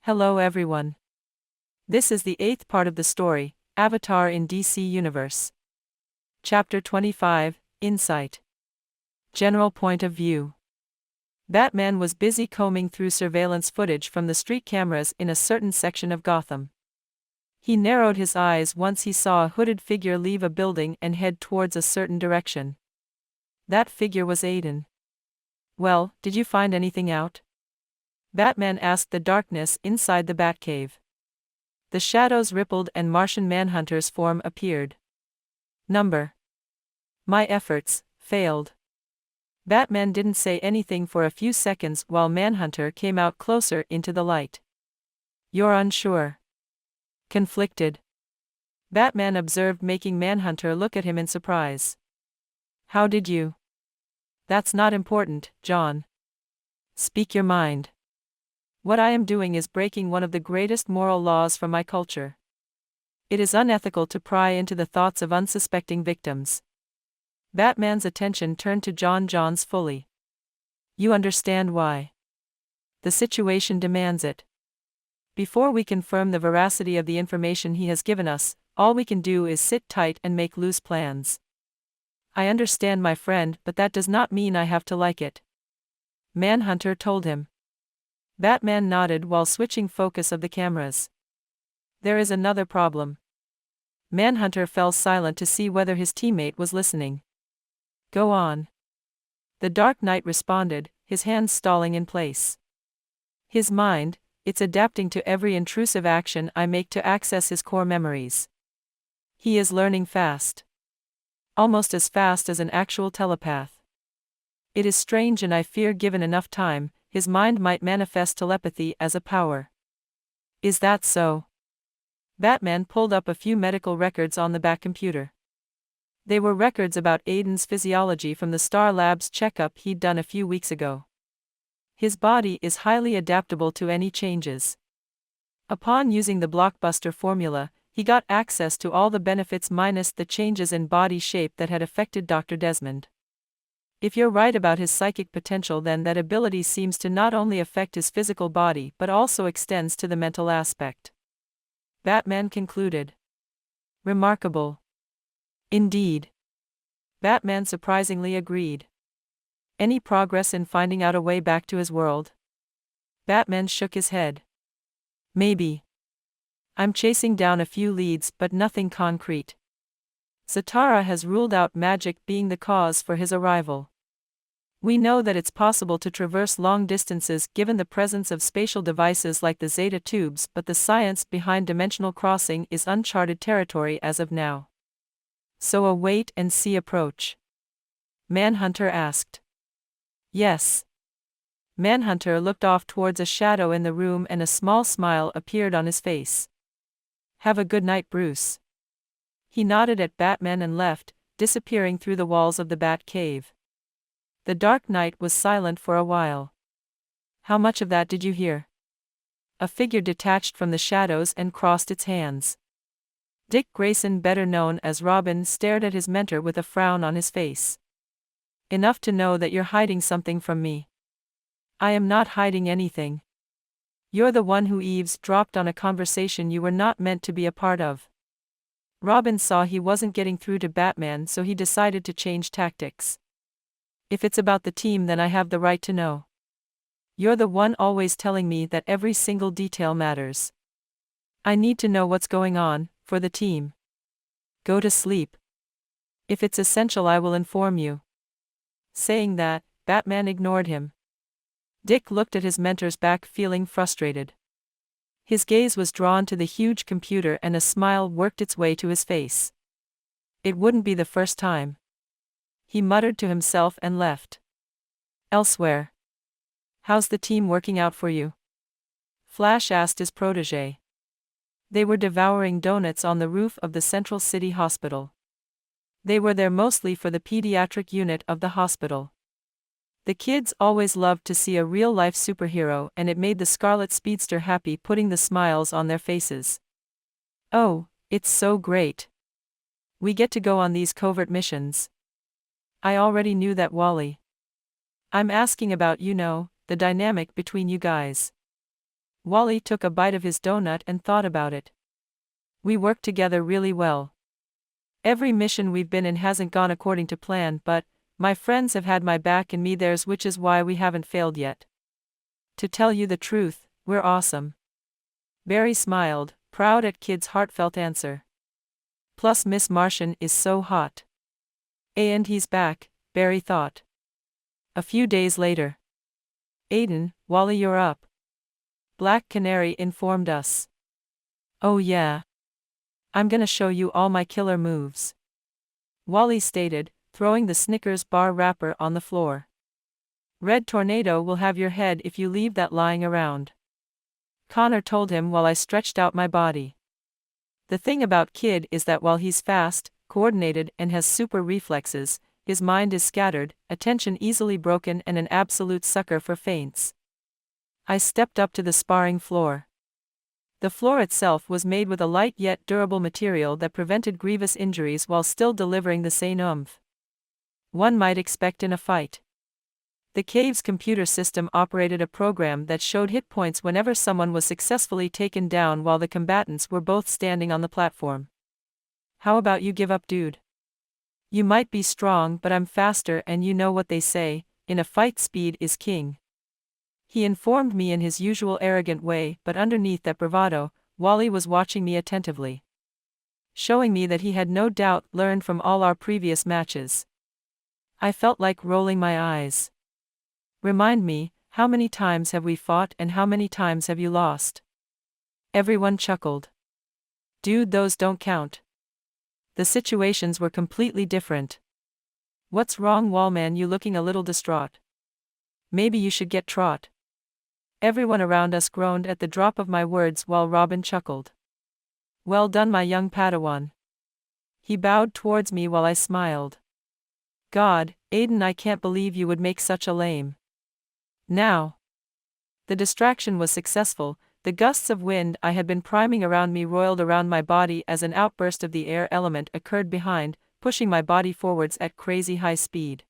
Hello everyone. This is the 8th part of the story, Avatar in DC Universe. Chapter 25, Insight. General point of view. Batman was busy combing through surveillance footage from the street cameras in a certain section of Gotham. He narrowed his eyes once he saw a hooded figure leave a building and head towards a certain direction. That figure was Aden. Well, did you find anything out? Batman asked the darkness inside the Batcave. The shadows rippled and Martian Manhunter's form appeared. My efforts failed. Batman didn't say anything for a few seconds while Manhunter came out closer into the light. You're unsure. Conflicted. Batman observed, making Manhunter look at him in surprise. How did you? That's not important, John. Speak your mind. What I am doing is breaking one of the greatest moral laws from my culture. It is unethical to pry into the thoughts of unsuspecting victims. Batman's attention turned to John's fully. You understand why. The situation demands it. Before we confirm the veracity of the information he has given us, all we can do is sit tight and make loose plans. I understand, my friend, but that does not mean I have to like it. Manhunter told him. Batman nodded while switching focus of the cameras. There is another problem. Manhunter fell silent to see whether his teammate was listening. Go on. The Dark Knight responded, his hands stalling in place. His mind, it's adapting to every intrusive action I make to access his core memories. He is learning fast. Almost as fast as an actual telepath. It is strange, and I fear given enough time, his mind might manifest telepathy as a power. Is that so? Batman pulled up a few medical records on the back computer. They were records about Aden's physiology from the Star Labs checkup he'd done a few weeks ago. His body is highly adaptable to any changes. Upon using the blockbuster formula, he got access to all the benefits minus the changes in body shape that had affected Dr. Desmond. If you're right about his psychic potential, then that ability seems to not only affect his physical body but also extends to the mental aspect. Batman concluded. Remarkable. Indeed. Batman surprisingly agreed. Any progress in finding out a way back to his world? Batman shook his head. Maybe. I'm chasing down a few leads but nothing concrete. Zatara has ruled out magic being the cause for his arrival. We know that it's possible to traverse long distances given the presence of spatial devices like the Zeta tubes, but the science behind dimensional crossing is uncharted territory as of now. So a wait-and-see approach? Manhunter asked. Yes. Manhunter looked off towards a shadow in the room and a small smile appeared on his face. Have a good night, Bruce. He nodded at Batman and left, disappearing through the walls of the Batcave. The Dark Knight was silent for a while. How much of that did you hear? A figure detached from the shadows and crossed its hands. Dick Grayson, better known as Robin, stared at his mentor with a frown on his face. Enough to know that you're hiding something from me. I am not hiding anything. You're the one who eavesdropped on a conversation you were not meant to be a part of. Robin saw he wasn't getting through to Batman, so he decided to change tactics. If it's about the team, then I have the right to know. You're the one always telling me that every single detail matters. I need to know what's going on, for the team. Go to sleep. If it's essential, I will inform you. Saying that, Batman ignored him. Dick looked at his mentor's back, feeling frustrated. His gaze was drawn to the huge computer and a smile worked its way to his face. It wouldn't be the first time. He muttered to himself and left. Elsewhere. How's the team working out for you? Flash asked his protege. They were devouring donuts on the roof of the Central City Hospital. They were there mostly for the pediatric unit of the hospital. The kids always loved to see a real-life superhero, and it made the Scarlet Speedster happy, putting the smiles on their faces. Oh, it's so great. We get to go on these covert missions. I already knew that, Wally. I'm asking about, the dynamic between you guys. Wally took a bite of his donut and thought about it. We work together really well. Every mission we've been in hasn't gone according to plan, but my friends have had my back and me theirs, which is why we haven't failed yet. To tell you the truth, we're awesome. Barry smiled, proud at Kid's heartfelt answer. Plus Miss Martian is so hot. And he's back, Barry thought. A few days later. Aden, Wally, you're up. Black Canary informed us. Oh yeah. I'm gonna show you all my killer moves. Wally stated, throwing the Snickers bar wrapper on the floor. Red Tornado will have your head if you leave that lying around. Connor told him while I stretched out my body. The thing about Kid is that while he's fast, coordinated, and has super reflexes, his mind is scattered, attention easily broken, and an absolute sucker for feints. I stepped up to the sparring floor. The floor itself was made with a light yet durable material that prevented grievous injuries while still delivering the same oomph one might expect in a fight. The cave's computer system operated a program that showed hit points whenever someone was successfully taken down while the combatants were both standing on the platform. How about you give up, dude? You might be strong, but I'm faster, and you know what they say, in a fight speed is king. He informed me in his usual arrogant way, but underneath that bravado, Wally was watching me attentively. Showing me that he had no doubt learned from all our previous matches. I felt like rolling my eyes. Remind me, how many times have we fought and how many times have you lost? Everyone chuckled. Dude, those don't count. The situations were completely different. What's wrong, Wallman? You looking a little distraught. Maybe you should get trot. Everyone around us groaned at the drop of my words while Robin chuckled. Well done, my young Padawan. He bowed towards me while I smiled. God, Aden, I can't believe you would make such a lame. Now. The distraction was successful. The gusts of wind I had been priming around me roiled around my body as an outburst of the air element occurred behind, pushing my body forwards at crazy high speed.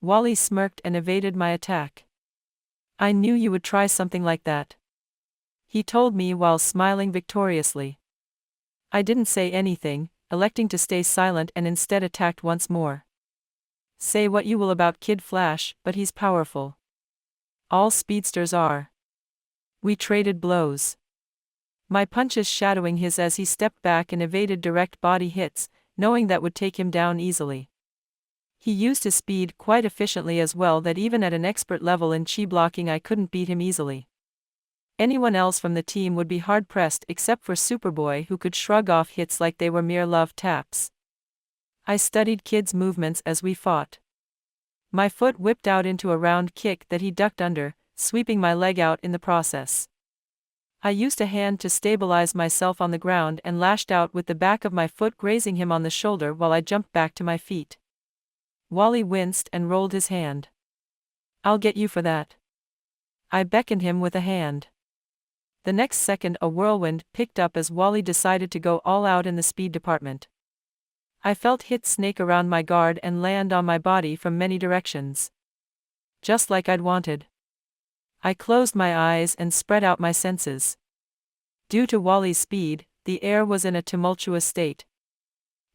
Wally smirked and evaded my attack. I knew you would try something like that. He told me while smiling victoriously. I didn't say anything, electing to stay silent and instead attacked once more. Say what you will about Kid Flash, but he's powerful. All speedsters are. We traded blows. My punches shadowing his as he stepped back and evaded direct body hits, knowing that would take him down easily. He used his speed quite efficiently as well, that even at an expert level in chi blocking I couldn't beat him easily. Anyone else from the team would be hard-pressed except for Superboy, who could shrug off hits like they were mere love taps. I studied Kid's movements as we fought. My foot whipped out into a round kick that he ducked under, sweeping my leg out in the process. I used a hand to stabilize myself on the ground and lashed out with the back of my foot grazing him on the shoulder while I jumped back to my feet. Wally winced and rolled his hand. I'll get you for that. I beckoned him with a hand. The next second a whirlwind picked up as Wally decided to go all out in the speed department. I felt hits snake around my guard and land on my body from many directions. Just like I'd wanted. I closed my eyes and spread out my senses. Due to Wally's speed, the air was in a tumultuous state.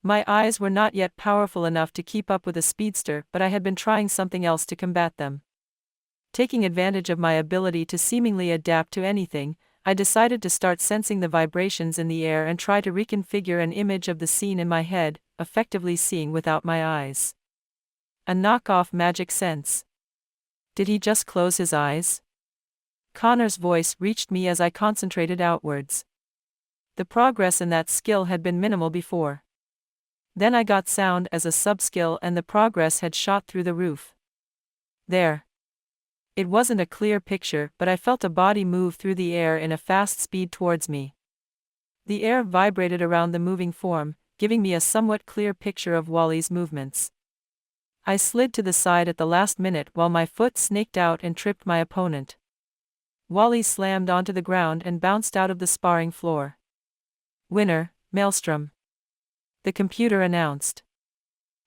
My eyes were not yet powerful enough to keep up with a speedster, but I had been trying something else to combat them. Taking advantage of my ability to seemingly adapt to anything, I decided to start sensing the vibrations in the air and try to reconfigure an image of the scene in my head, effectively seeing without my eyes. A knockoff magic sense. Did he just close his eyes? Connor's voice reached me as I concentrated outwards. The progress in that skill had been minimal before. Then I got sound as a sub-skill and the progress had shot through the roof. There. It wasn't a clear picture, but I felt a body move through the air in a fast speed towards me. The air vibrated around the moving form, giving me a somewhat clear picture of Wally's movements. I slid to the side at the last minute while my foot snaked out and tripped my opponent. Wally slammed onto the ground and bounced out of the sparring floor. Winner, Maelstrom. The computer announced.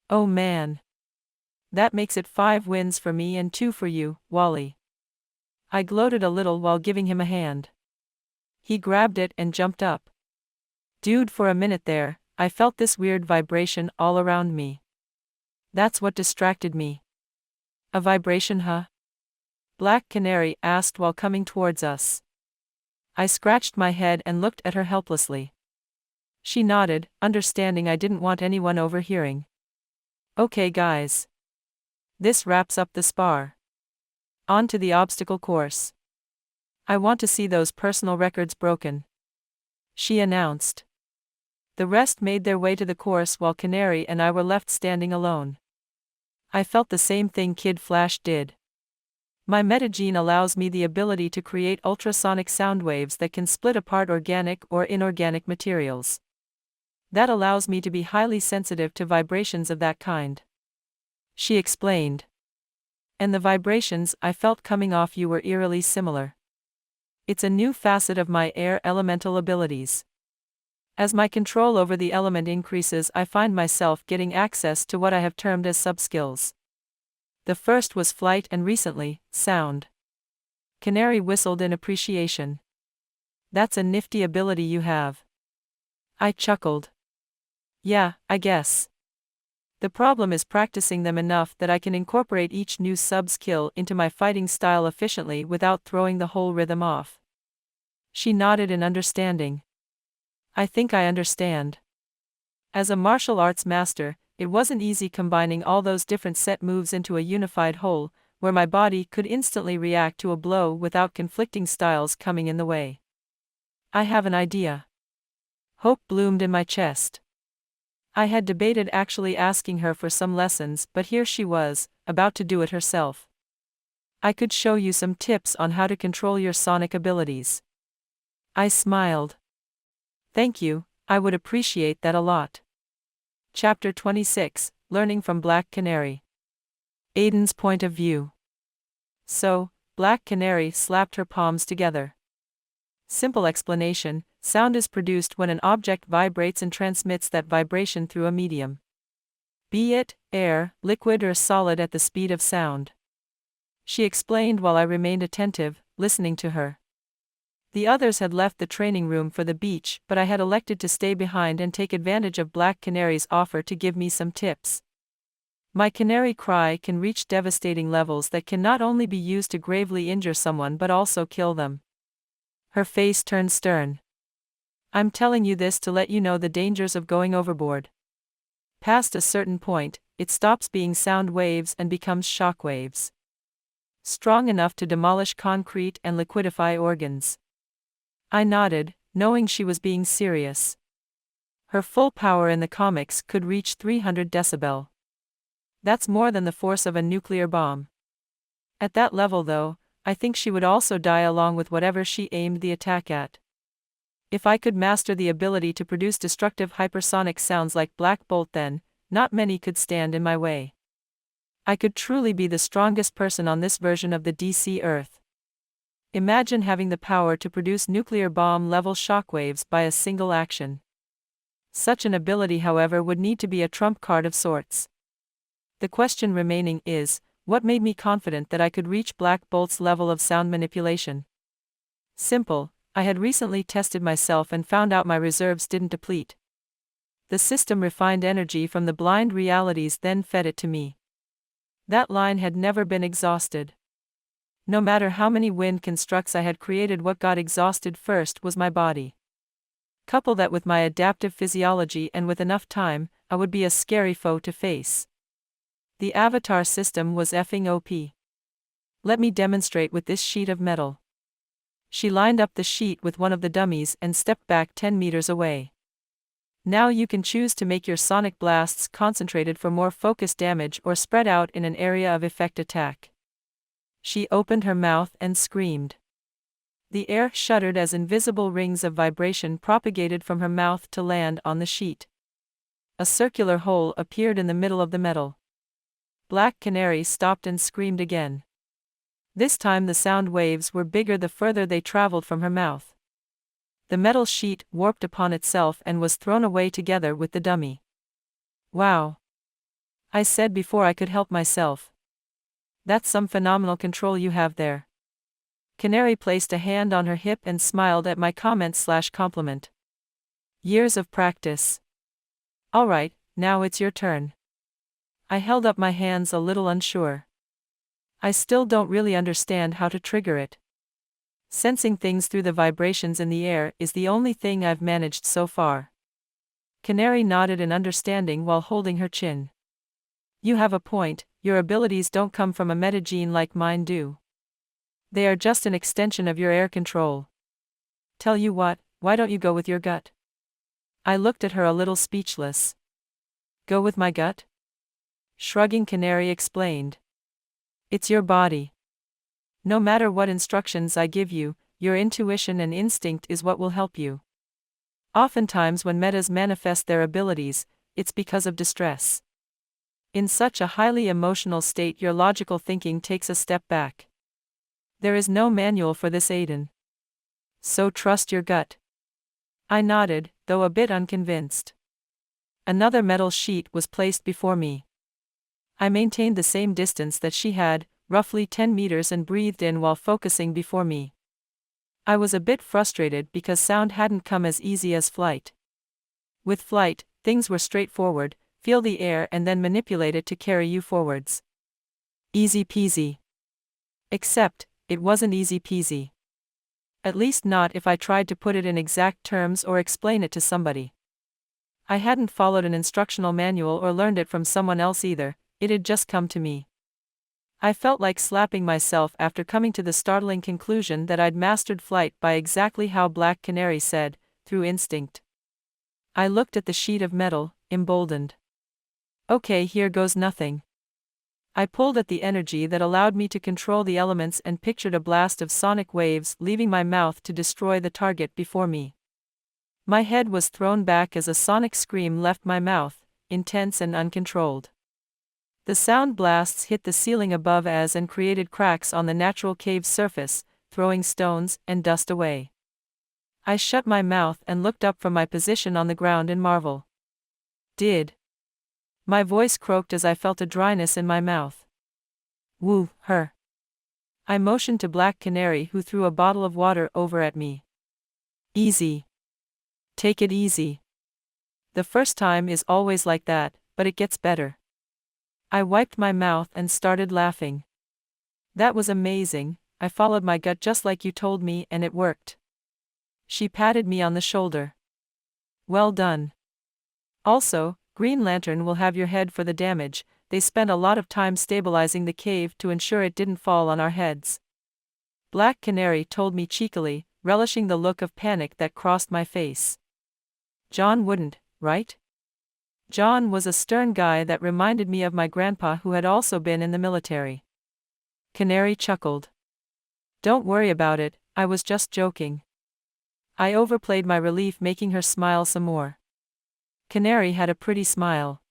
Oh man. That makes it 5 wins for me and 2 for you, Wally. I gloated a little while giving him a hand. He grabbed it and jumped up. Dude, for a minute there, I felt this weird vibration all around me. That's what distracted me. A vibration, huh? Black Canary asked while coming towards us. I scratched my head and looked at her helplessly. She nodded, understanding I didn't want anyone overhearing. Okay guys. This wraps up the spar. On to the obstacle course. I want to see those personal records broken, she announced. The rest made their way to the course while Canary and I were left standing alone. I felt the same thing Kid Flash did. My metagene allows me the ability to create ultrasonic sound waves that can split apart organic or inorganic materials. That allows me to be highly sensitive to vibrations of that kind, she explained. And the vibrations I felt coming off you were eerily similar. It's a new facet of my air elemental abilities. As my control over the element increases, I find myself getting access to what I have termed as subskills. The first was flight and recently, sound. Canary whistled in appreciation. That's a nifty ability you have. I chuckled. Yeah, I guess. The problem is practicing them enough that I can incorporate each new sub-skill into my fighting style efficiently without throwing the whole rhythm off. She nodded in understanding. I think I understand. As a martial arts master, it wasn't easy combining all those different set moves into a unified whole, where my body could instantly react to a blow without conflicting styles coming in the way. I have an idea. Hope bloomed in my chest. I had debated actually asking her for some lessons, but here she was, about to do it herself. I could show you some tips on how to control your sonic abilities. I smiled. Thank you, I would appreciate that a lot. Chapter 26, Learning from Black Canary. Aden's point of view. So, Black Canary slapped her palms together. Simple explanation: sound is produced when an object vibrates and transmits that vibration through a medium. Be it air, liquid or solid at the speed of sound. She explained while I remained attentive, listening to her. The others had left the training room for the beach, but I had elected to stay behind and take advantage of Black Canary's offer to give me some tips. My canary cry can reach devastating levels that can not only be used to gravely injure someone but also kill them. Her face turned stern. I'm telling you this to let you know the dangers of going overboard. Past a certain point, it stops being sound waves and becomes shock waves. Strong enough to demolish concrete and liquidify organs. I nodded, knowing she was being serious. Her full power in the comics could reach 300 decibel. That's more than the force of a nuclear bomb. At that level though, I think she would also die along with whatever she aimed the attack at. If I could master the ability to produce destructive hypersonic sounds like Black Bolt, then not many could stand in my way. I could truly be the strongest person on this version of the DC Earth. Imagine having the power to produce nuclear bomb-level shockwaves by a single action. Such an ability, however, would need to be a trump card of sorts. The question remaining is, what made me confident that I could reach Black Bolt's level of sound manipulation? Simple, I had recently tested myself and found out my reserves didn't deplete. The system refined energy from the blind realities, then fed it to me. That line had never been exhausted. No matter how many wind constructs I had created, what got exhausted first was my body. Couple that with my adaptive physiology and with enough time, I would be a scary foe to face. The avatar system was effing OP. Let me demonstrate with this sheet of metal. She lined up the sheet with one of the dummies and stepped back 10 meters away. Now you can choose to make your sonic blasts concentrated for more focused damage or spread out in an area of effect attack. She opened her mouth and screamed. The air shuddered as invisible rings of vibration propagated from her mouth to land on the sheet. A circular hole appeared in the middle of the metal. Black Canary stopped and screamed again. This time the sound waves were bigger the further they traveled from her mouth. The metal sheet warped upon itself and was thrown away together with the dummy. Wow! I said before I could help myself. That's some phenomenal control you have there. Canary placed a hand on her hip and smiled at my comment/compliment. Years of practice. Alright, now it's your turn. I held up my hands a little unsure. I still don't really understand how to trigger it. Sensing things through the vibrations in the air is the only thing I've managed so far. Canary nodded in understanding while holding her chin. You have a point, your abilities don't come from a metagene like mine do. They are just an extension of your air control. Tell you what, why don't you go with your gut? I looked at her a little speechless. Go with my gut? Shrugging, Canary explained. It's your body. No matter what instructions I give you, your intuition and instinct is what will help you. Oftentimes when metas manifest their abilities, it's because of distress. In such a highly emotional state, your logical thinking takes a step back. There is no manual for this, Aden. So trust your gut. I nodded, though a bit unconvinced. Another metal sheet was placed before me. I maintained the same distance that she had, roughly 10 meters, and breathed in while focusing before me. I was a bit frustrated because sound hadn't come as easy as flight. With flight, things were straightforward: feel the air and then manipulate it to carry you forwards. Easy peasy. Except, it wasn't easy peasy. At least not if I tried to put it in exact terms or explain it to somebody. I hadn't followed an instructional manual or learned it from someone else either, it had just come to me. I felt like slapping myself after coming to the startling conclusion that I'd mastered flight by exactly how Black Canary said, through instinct. I looked at the sheet of metal, emboldened. Okay, here goes nothing. I pulled at the energy that allowed me to control the elements and pictured a blast of sonic waves leaving my mouth to destroy the target before me. My head was thrown back as a sonic scream left my mouth, intense and uncontrolled. The sound blasts hit the ceiling above us and created cracks on the natural cave's surface, throwing stones and dust away. I shut my mouth and looked up from my position on the ground in marvel. Did. My voice croaked as I felt a dryness in my mouth. Woo, her. I motioned to Black Canary, who threw a bottle of water over at me. Easy. Take it easy. The first time is always like that, but it gets better. I wiped my mouth and started laughing. That was amazing. I followed my gut just like you told me and it worked. She patted me on the shoulder. Well done. Also, Green Lantern will have your head for the damage. They spent a lot of time stabilizing the cave to ensure it didn't fall on our heads. Black Canary told me cheekily, relishing the look of panic that crossed my face. John wouldn't, right? John was a stern guy that reminded me of my grandpa, who had also been in the military. Canary chuckled. Don't worry about it, I was just joking. I overplayed my relief, making her smile some more. Canary had a pretty smile.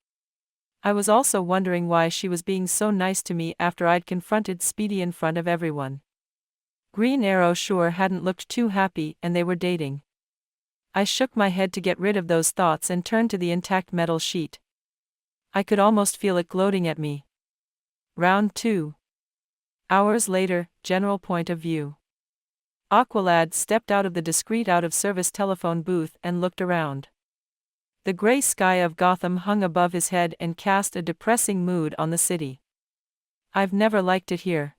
I was also wondering why she was being so nice to me after I'd confronted Speedy in front of everyone. Green Arrow sure hadn't looked too happy, and they were dating. I shook my head to get rid of those thoughts and turned to the intact metal sheet. I could almost feel it gloating at me. Round 2. Hours later, general point of view. Aqualad stepped out of the discreet out-of-service telephone booth and looked around. The gray sky of Gotham hung above his head and cast a depressing mood on the city. I've never liked it here.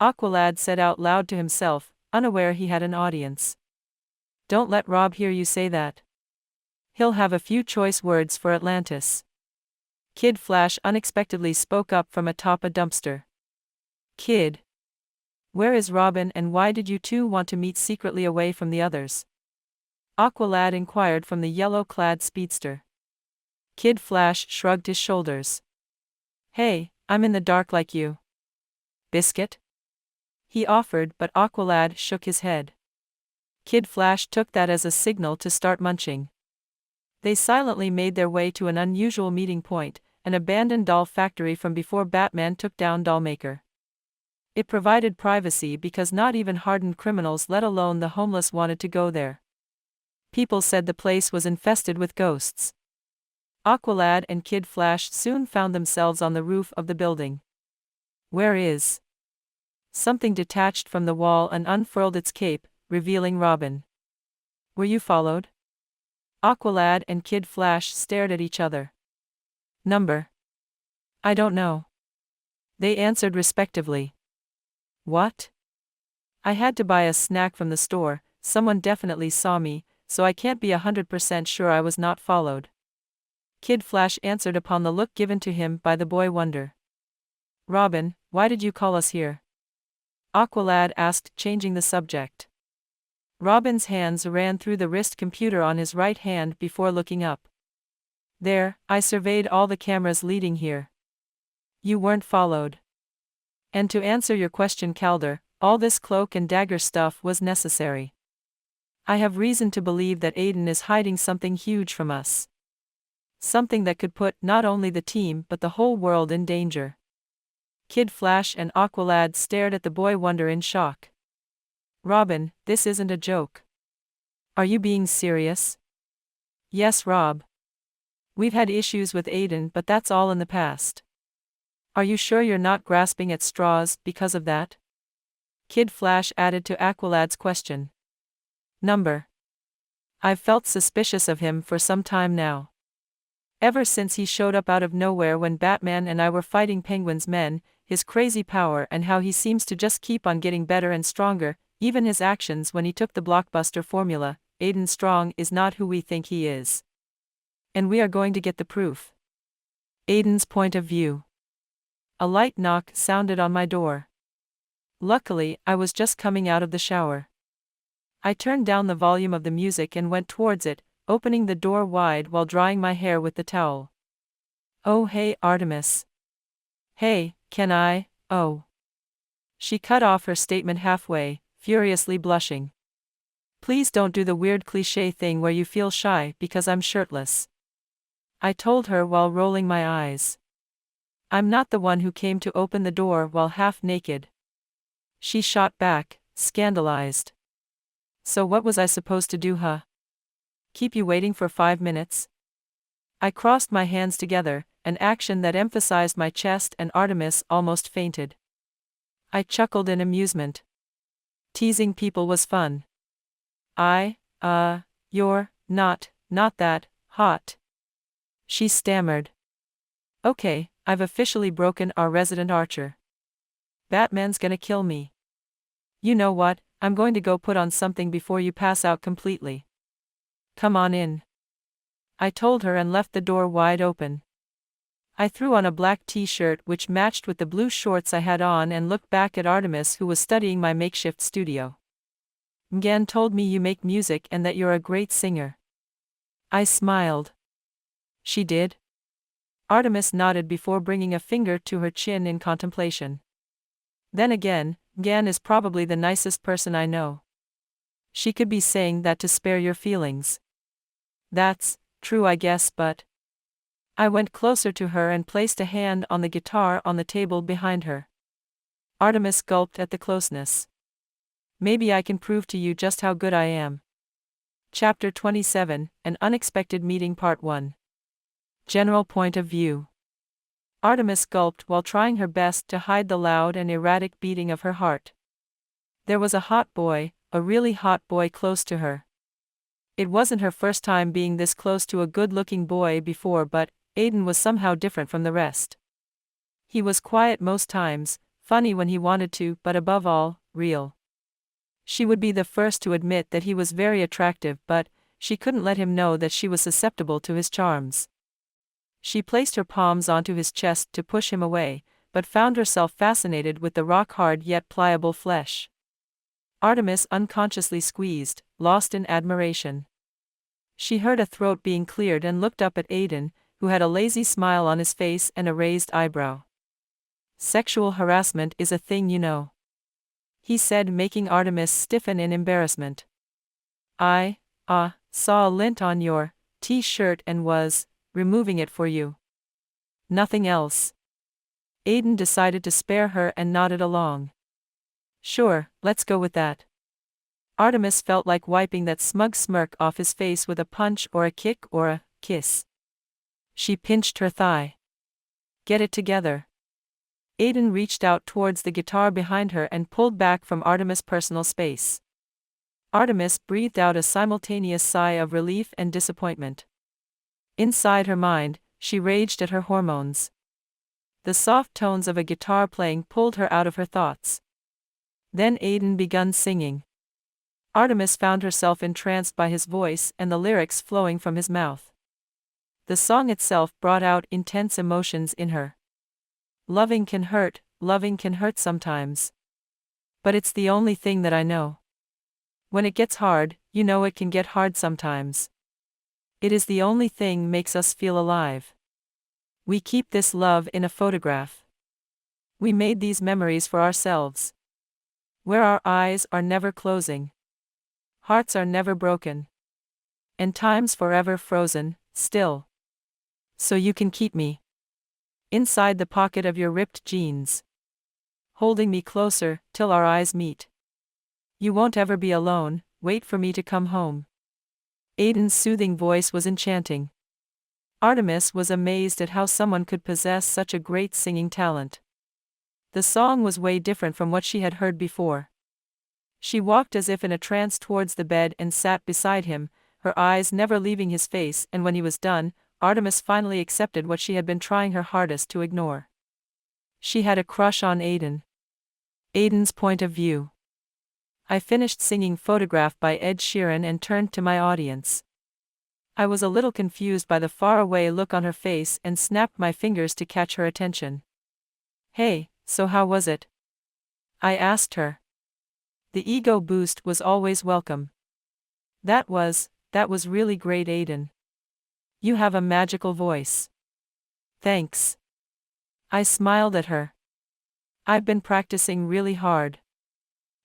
Aqualad said out loud to himself, unaware he had an audience. Don't let Rob hear you say that. He'll have a few choice words for Atlantis. Kid Flash unexpectedly spoke up from atop a dumpster. Kid. Where is Robin, and why did you two want to meet secretly away from the others? Aqualad inquired from the yellow-clad speedster. Kid Flash shrugged his shoulders. Hey, I'm in the dark like you. Biscuit? He offered, but Aqualad shook his head. Kid Flash took that as a signal to start munching. They silently made their way to an unusual meeting point, an abandoned doll factory from before Batman took down Dollmaker. It provided privacy because not even hardened criminals, let alone the homeless, wanted to go there. People said the place was infested with ghosts. Aqualad and Kid Flash soon found themselves on the roof of the building. Where is Something detached from the wall and unfurled its cape, revealing Robin. Were you followed? Aqualad and Kid Flash stared at each other. Number? I don't know. They answered respectively. What? I had to buy a snack from the store. Someone definitely saw me, so I can't be 100% sure I was not followed. Kid Flash answered upon the look given to him by the boy Wonder. Robin, why did you call us here? Aqualad asked, changing the subject. Robin's hands ran through the wrist computer on his right hand before looking up. There, I surveyed all the cameras leading here. You weren't followed. And to answer your question, Calder, all this cloak and dagger stuff was necessary. I have reason to believe that Aden is hiding something huge from us. Something that could put not only the team but the whole world in danger. Kid Flash and Aqualad stared at the boy Wonder in shock. Robin, this isn't a joke. Are you being serious? Yes, Rob. We've had issues with Aden, but that's all in the past. Are you sure you're not grasping at straws because of that? Kid Flash added to Aqualad's question. Number. I've felt suspicious of him for some time now. Ever since he showed up out of nowhere when Batman and I were fighting Penguin's men, his crazy power and how he seems to just keep on getting better and stronger, even his actions when he took the blockbuster formula. Aden Strong is not who we think he is. And we are going to get the proof. Aden's point of view. A light knock sounded on my door. Luckily, I was just coming out of the shower. I turned down the volume of the music and went towards it, opening the door wide while drying my hair with the towel. Oh hey, Artemis. Hey, can I? Oh. She cut off her statement halfway, furiously blushing. Please don't do the weird cliché thing where you feel shy because I'm shirtless. I told her while rolling my eyes. I'm not the one who came to open the door while half naked. She shot back, scandalized. So what was I supposed to do, huh? Keep you waiting for 5 minutes? I crossed my hands together, an action that emphasized my chest, and Artemis almost fainted. I chuckled in amusement. Teasing people was fun. You're not that hot. She stammered. Okay, I've officially broken our resident archer. Batman's gonna kill me. You know what, I'm going to go put on something before you pass out completely. Come on in. I told her and left the door wide open. I threw on a black t-shirt which matched with the blue shorts I had on and looked back at Artemis, who was studying my makeshift studio. Mgan told me you make music and that you're a great singer. I smiled. She did? Artemis nodded before bringing a finger to her chin in contemplation. Then again, Mgan is probably the nicest person I know. She could be saying that to spare your feelings. That's true, I guess, but... I went closer to her and placed a hand on the guitar on the table behind her. Artemis gulped at the closeness. Maybe I can prove to you just how good I am. Chapter 27, An Unexpected Meeting Part 1. General Point of View. Artemis gulped while trying her best to hide the loud and erratic beating of her heart. There was a hot boy, a really hot boy close to her. It wasn't her first time being this close to a good-looking boy before, but Aden was somehow different from the rest. He was quiet most times, funny when he wanted to, but above all, real. She would be the first to admit that he was very attractive, but she couldn't let him know that she was susceptible to his charms. She placed her palms onto his chest to push him away, but found herself fascinated with the rock-hard yet pliable flesh. Artemis unconsciously squeezed, lost in admiration. She heard a throat being cleared and looked up at Aden, who had a lazy smile on his face and a raised eyebrow. Sexual harassment is a thing, you know, he said, making Artemis stiffen in embarrassment. I saw a lint on your t-shirt and was removing it for you. Nothing else. Aden decided to spare her and nodded along. Sure, let's go with that. Artemis felt like wiping that smug smirk off his face with a punch or a kick or a kiss. She pinched her thigh. Get it together. Aden reached out towards the guitar behind her and pulled back from Artemis' personal space. Artemis breathed out a simultaneous sigh of relief and disappointment. Inside her mind, she raged at her hormones. The soft tones of a guitar playing pulled her out of her thoughts. Then Aden began singing. Artemis found herself entranced by his voice and the lyrics flowing from his mouth. The song itself brought out intense emotions in her. Loving can hurt sometimes. But it's the only thing that I know. When it gets hard, you know it can get hard sometimes. It is the only thing makes us feel alive. We keep this love in a photograph. We made these memories for ourselves. Where our eyes are never closing. Hearts are never broken. And time's forever frozen, still. So you can keep me. Inside the pocket of your ripped jeans. Holding me closer, till our eyes meet. You won't ever be alone, wait for me to come home. Aden's soothing voice was enchanting. Artemis was amazed at how someone could possess such a great singing talent. The song was way different from what she had heard before. She walked as if in a trance towards the bed and sat beside him, her eyes never leaving his face, and when he was done, Artemis finally accepted what she had been trying her hardest to ignore. She had a crush on Aden. Aden's point of view. I finished singing Photograph by Ed Sheeran and turned to my audience. I was a little confused by the faraway look on her face and snapped my fingers to catch her attention. Hey, so how was it? I asked her. The ego boost was always welcome. That was really great, Aden. You have a magical voice. Thanks. I smiled at her. I've been practicing really hard.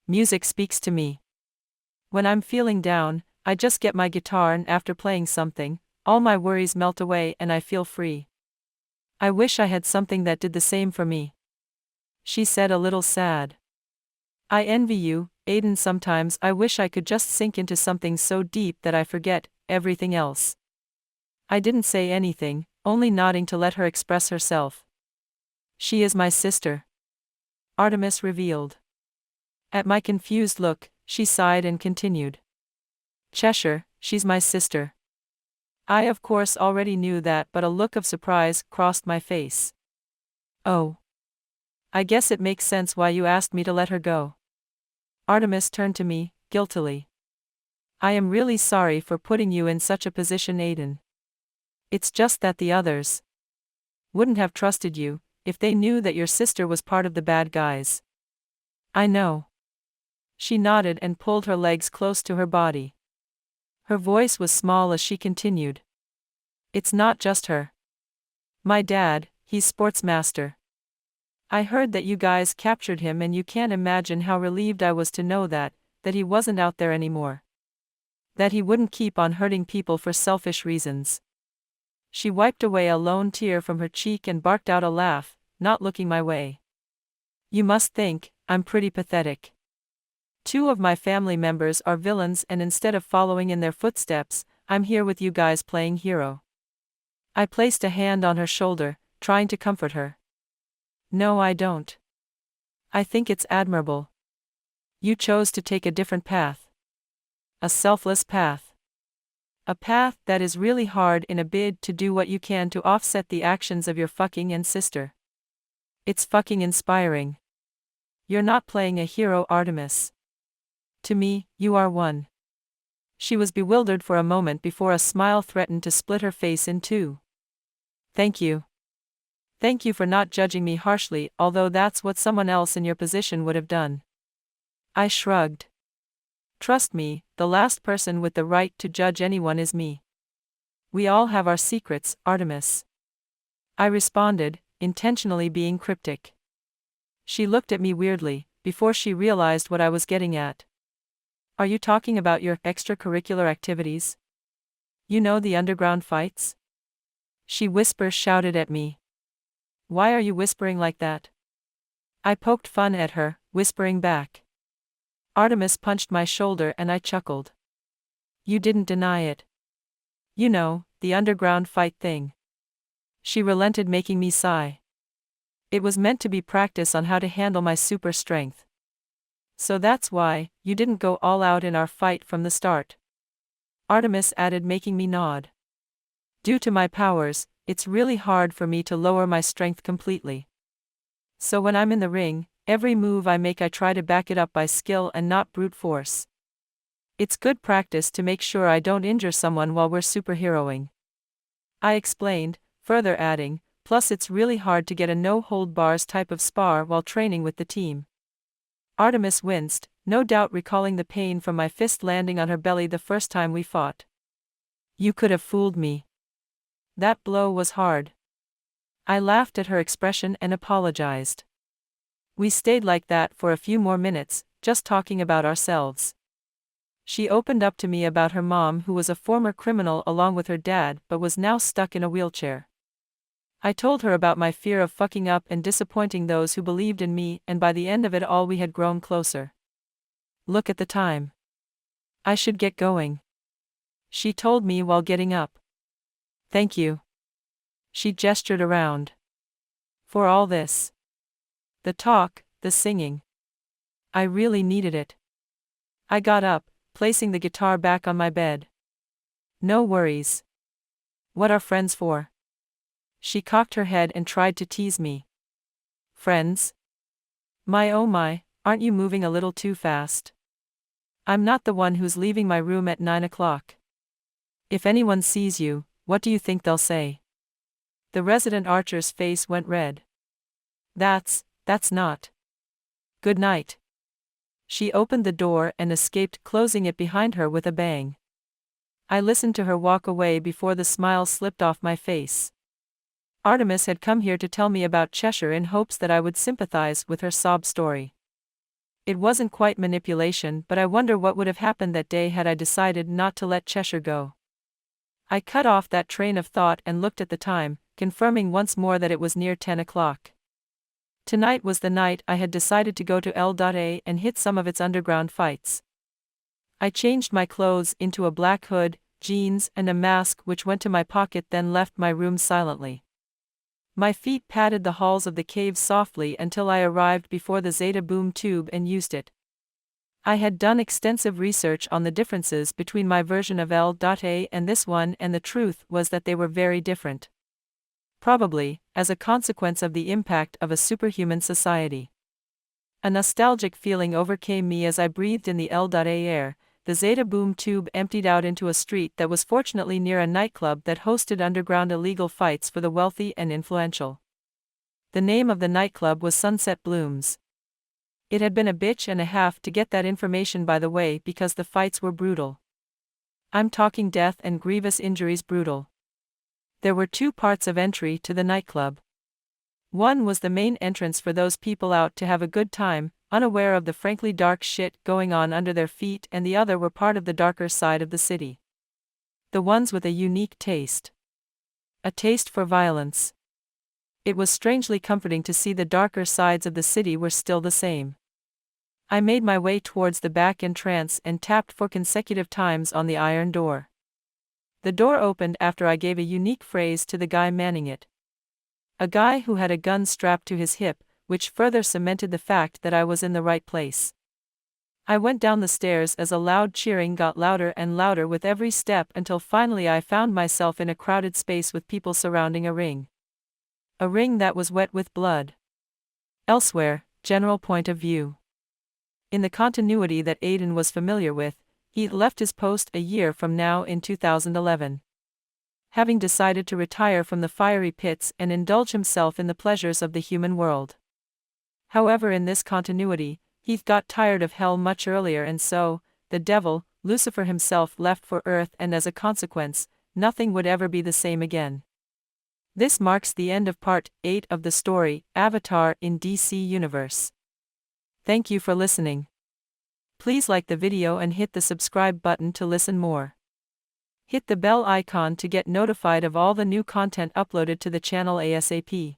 Music speaks to me. When I'm feeling down, I just get my guitar and after playing something, all my worries melt away and I feel free. I wish I had something that did the same for me. She said, a little sad. I envy you, Aden. Sometimes I wish I could just sink into something so deep that I forget everything else. I didn't say anything, only nodding to let her express herself. She is my sister. Artemis revealed. At my confused look, she sighed and continued. Cheshire, she's my sister. I of course already knew that, but a look of surprise crossed my face. Oh. I guess it makes sense why you asked me to let her go. Artemis turned to me, guiltily. I am really sorry for putting you in such a position, Aden. It's just that the others wouldn't have trusted you if they knew that your sister was part of the bad guys. I know. She nodded and pulled her legs close to her body. Her voice was small as she continued. It's not just her. My dad, he's sportsmaster. I heard that you guys captured him and you can't imagine how relieved I was to know that he wasn't out there anymore. That he wouldn't keep on hurting people for selfish reasons. She wiped away a lone tear from her cheek and barked out a laugh, not looking my way. You must think I'm pretty pathetic. 2 of my family members are villains and instead of following in their footsteps, I'm here with you guys playing hero. I placed a hand on her shoulder, trying to comfort her. No, I don't. I think it's admirable. You chose to take a different path. A selfless path. A path that is really hard in a bid to do what you can to offset the actions of your fucking and sister. It's fucking inspiring. You're not playing a hero, Artemis. To me, you are one. She was bewildered for a moment before a smile threatened to split her face in two. Thank you. Thank you for not judging me harshly, although that's what someone else in your position would have done. I shrugged. Trust me, the last person with the right to judge anyone is me. We all have our secrets, Artemis. I responded, intentionally being cryptic. She looked at me weirdly, before she realized what I was getting at. Are you talking about your extracurricular activities? You know, the underground fights? She shouted at me. Why are you whispering like that? I poked fun at her, whispering back. Artemis punched my shoulder and I chuckled. You didn't deny it. You know, the underground fight thing. She relented, making me sigh. It was meant to be practice on how to handle my super strength. So that's why you didn't go all out in our fight from the start. Artemis added, making me nod. Due to my powers, it's really hard for me to lower my strength completely. So when I'm in the ring, every move I make I try to back it up by skill and not brute force. It's good practice to make sure I don't injure someone while we're superheroing. I explained, further adding, plus it's really hard to get a no-hold-bars type of spar while training with the team. Artemis winced, no doubt recalling the pain from my fist landing on her belly the first time we fought. You could have fooled me. That blow was hard. I laughed at her expression and apologized. We stayed like that for a few more minutes, just talking about ourselves. She opened up to me about her mom, who was a former criminal along with her dad but was now stuck in a wheelchair. I told her about my fear of fucking up and disappointing those who believed in me, and by the end of it all we had grown closer. Look at the time. I should get going, she told me while getting up. Thank you. She gestured around. For all this. The talk, the singing. I really needed it. I got up, placing the guitar back on my bed. No worries. What are friends for? She cocked her head and tried to tease me. Friends? My oh my, aren't you moving a little too fast? I'm not the one who's leaving my room at 9 o'clock. If anyone sees you, what do you think they'll say? The resident archer's face went red. That's not. Good night. She opened the door and escaped, closing it behind her with a bang. I listened to her walk away before the smile slipped off my face. Artemis had come here to tell me about Cheshire in hopes that I would sympathize with her sob story. It wasn't quite manipulation, but I wonder what would have happened that day had I decided not to let Cheshire go. I cut off that train of thought and looked at the time, confirming once more that it was near 10 o'clock. Tonight was the night I had decided to go to L.A. and hit some of its underground fights. I changed my clothes into a black hood, jeans and a mask which went to my pocket, then left my room silently. My feet padded the halls of the cave softly until I arrived before the Zeta boom tube and used it. I had done extensive research on the differences between my version of L.A. and this one, and the truth was that they were very different. Probably, as a consequence of the impact of a superhuman society. A nostalgic feeling overcame me as I breathed in the L.A. air. The Zeta boom tube emptied out into a street that was fortunately near a nightclub that hosted underground illegal fights for the wealthy and influential. The name of the nightclub was Sunset Blooms. It had been a bitch and a half to get that information, by the way, because the fights were brutal. I'm talking death and grievous injuries brutal. There were two parts of entry to the nightclub. One was the main entrance for those people out to have a good time, unaware of the frankly dark shit going on under their feet, and the other were part of the darker side of the city. The ones with a unique taste. A taste for violence. It was strangely comforting to see the darker sides of the city were still the same. I made my way towards the back entrance and tapped 4 consecutive times on the iron door. The door opened after I gave a unique phrase to the guy manning it. A guy who had a gun strapped to his hip, which further cemented the fact that I was in the right place. I went down the stairs as a loud cheering got louder and louder with every step until finally I found myself in a crowded space with people surrounding a ring. A ring that was wet with blood. Elsewhere, general point of view. In the continuity that Aden was familiar with, he left his post a year from now in 2011. Having decided to retire from the fiery pits and indulge himself in the pleasures of the human world. However, in this continuity, Heath got tired of hell much earlier, and so, the devil, Lucifer himself, left for Earth, and as a consequence, nothing would ever be the same again. This marks the end of Part 8 of the story, Avatar in DC Universe. Thank you for listening. Please like the video and hit the subscribe button to listen more. Hit the bell icon to get notified of all the new content uploaded to the channel ASAP.